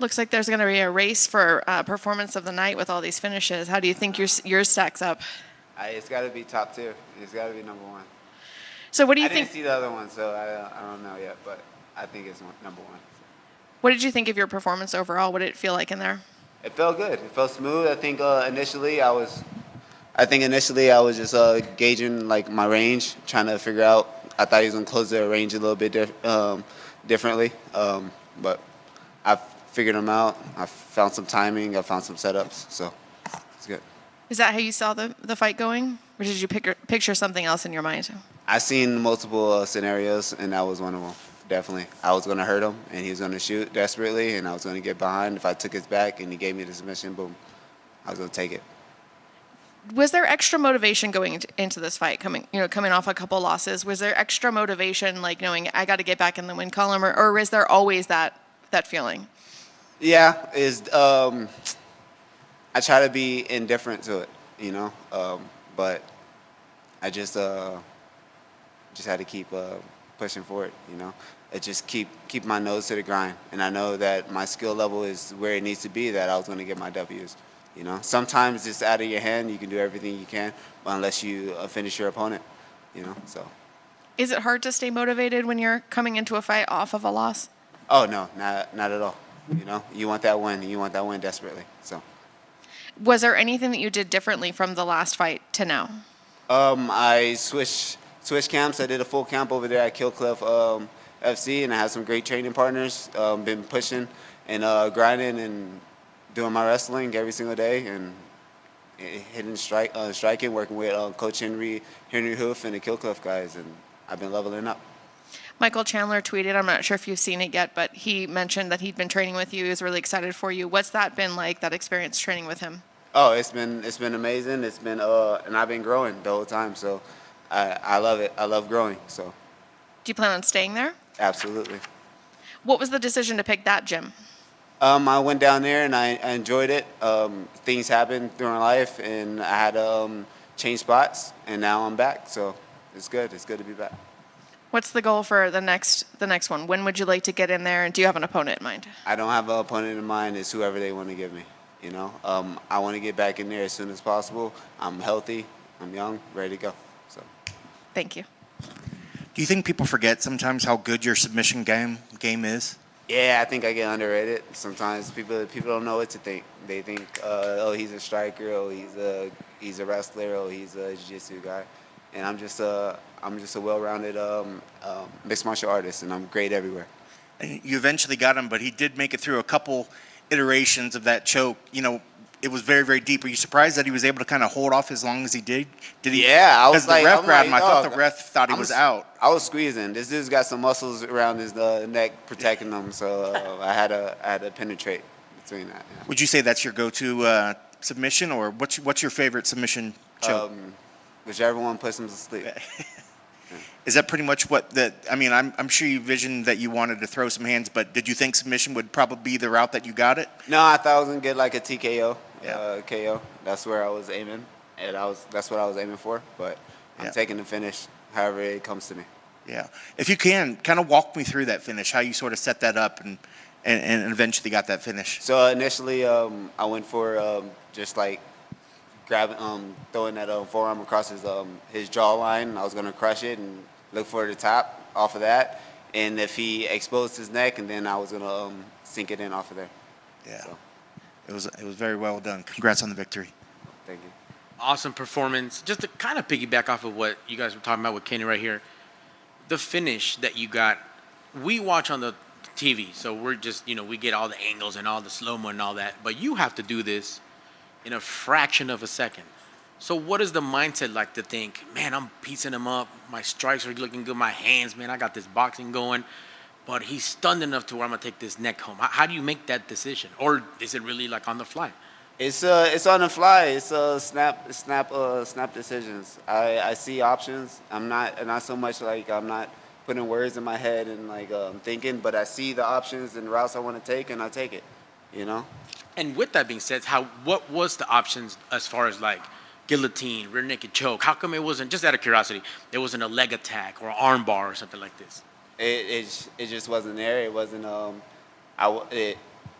Looks like there's going to be a race for performance of the night with all these finishes. How do you think yours stacks up? It's got to be top tier. It's got to be number one. So what do you I think? didn't see the other one, so I don't know yet, but I think it's number one. What did you think of your performance overall? What did it feel like in there? It felt good. It felt smooth. I think initially I was just gauging like my range, trying to figure out. I thought he was gonna close the range a little bit differently, but I figured him out. I found some timing. I found some setups, so it's good. Is that how you saw the fight going? Or did you picture something else in your mind? I seen multiple scenarios, and that was one of them. Definitely, I was gonna hurt him, and he was gonna shoot desperately, and I was gonna get behind. If I took his back and he gave me the submission, boom, I was gonna take it. Was there extra motivation going into this fight, coming off a couple losses? Was there extra motivation, like knowing I got to get back in the win column, or is there always that feeling? Yeah, I try to be indifferent to it, but I just had to keep pushing for it. I just keep my nose to the grind, and I know that my skill level is where it needs to be. That I was going to get my W's. Sometimes it's out of your hand. You can do everything you can, but unless you finish your opponent. So. Is it hard to stay motivated when you're coming into a fight off of a loss? Oh no, not at all. You want that win. You want that win desperately. So. Was there anything that you did differently from the last fight to now? I switched camps. I did a full camp over there at Killcliff FC, and I had some great training partners. Been pushing and grinding and doing my wrestling every single day, and hitting striking, working with Coach Henry Hoof and the Killcliff guys, and I've been leveling up. Michael Chandler tweeted, I'm not sure if you've seen it yet, but he mentioned that he'd been training with you. He was really excited for you. What's that been like, that experience training with him? Oh, it's been amazing. It's been and I've been growing the whole time, so I love it. I love growing. So. Do you plan on staying there? Absolutely. What was the decision to pick that gym? I went down there and I enjoyed it. Things happened during life, and I had to change spots, and now I'm back. So it's good. It's good to be back. What's the goal for the next one? When would you like to get in there, and do you have an opponent in mind? I don't have an opponent in mind. It's whoever they want to give me. I want to get back in there as soon as possible. I'm healthy. I'm young, ready to go. So. Thank you. Do you think people forget sometimes how good your submission game is? Yeah, I think I get underrated. Sometimes people don't know what to think. They think, oh, he's a striker, oh, he's a wrestler, oh, he's a jiu-jitsu guy, and I'm just a well-rounded mixed martial artist, and I'm great everywhere. And you eventually got him, but he did make it through a couple iterations of that choke. It was very, very deep. Are you surprised that he was able to kind of hold off as long as he did? Did he? Yeah, I was like, the ref grabbed him. I thought the ref thought he was out. I was squeezing. This dude's got some muscles around his neck protecting him, so I had to penetrate between that. Yeah. Would you say that's your go-to submission, or what's your favorite submission choke? Whichever one puts him to sleep. Is that pretty much what I'm sure you visioned that you wanted to throw some hands, but did you think submission would probably be the route that you got it? No, I thought I was gonna get like a TKO, yeah. KO. That's where I was aiming, and that's what I was aiming for. But I'm taking the finish, however it comes to me. Yeah, if you can, kind of walk me through that finish, how you sort of set that up and eventually got that finish. So initially, I went for just like grabbing, throwing that forearm across his jawline. I was gonna crush it and look for the top off of that, and if he exposed his neck, and then I was gonna sink it in off of there. Yeah, so. It was very well done. Congrats on the victory. Thank you. Awesome performance. Just to kind of piggyback off of what you guys were talking about with Kenny right here, the finish that you got, we watch on the TV, so we're just, we get all the angles and all the slow-mo and all that, but you have to do this in a fraction of a second. So what is the mindset like to think, man, I'm piecing him up, my strikes are looking good, my hands, man, I got this boxing going, but he's stunned enough to where I'm going to take this neck home. How do you make that decision? Or is it really like on the fly? It's on the fly. It's snap decisions. I see options. I'm not so much like I'm not putting words in my head and like thinking, but I see the options and the routes I want to take, and I take it, And with that being said, what was the options as far as like guillotine, rear naked choke? How come it wasn't, just out of curiosity, there wasn't a leg attack or arm bar or something like this? It just wasn't there. It wasn't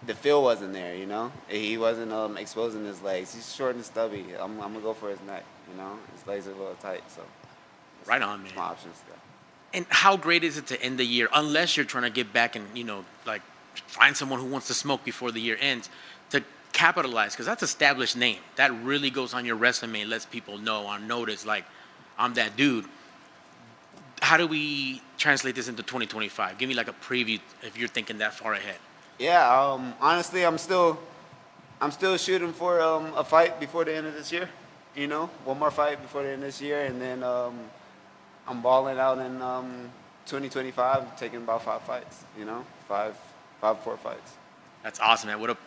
the feel wasn't there, you know. He wasn't exposing his legs. He's short and stubby. I'm gonna go for his neck, you know. His legs are a little tight, so Right on, man. that's my options. Yeah. And how great is it to end the year, unless you're trying to get back and, like find someone who wants to smoke before the year ends, to capitalize, because that's established name. That really goes on your resume and lets people know on notice, like, I'm that dude. How do we translate this into 2025? Give me like a preview if you're thinking that far ahead. Yeah. Honestly, I'm still shooting for a fight before the end of this year. You know, one more fight before the end of this year, and then I'm balling out in 2025, taking about 5 fights. You know, 4 fights. That's awesome, man. What a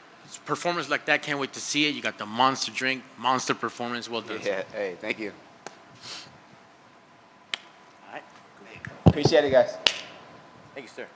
performance like that. Can't wait to see it. You got the monster drink, monster performance. Well done. Yeah. Hey, thank you. All right. Appreciate it, guys. Thank you, sir.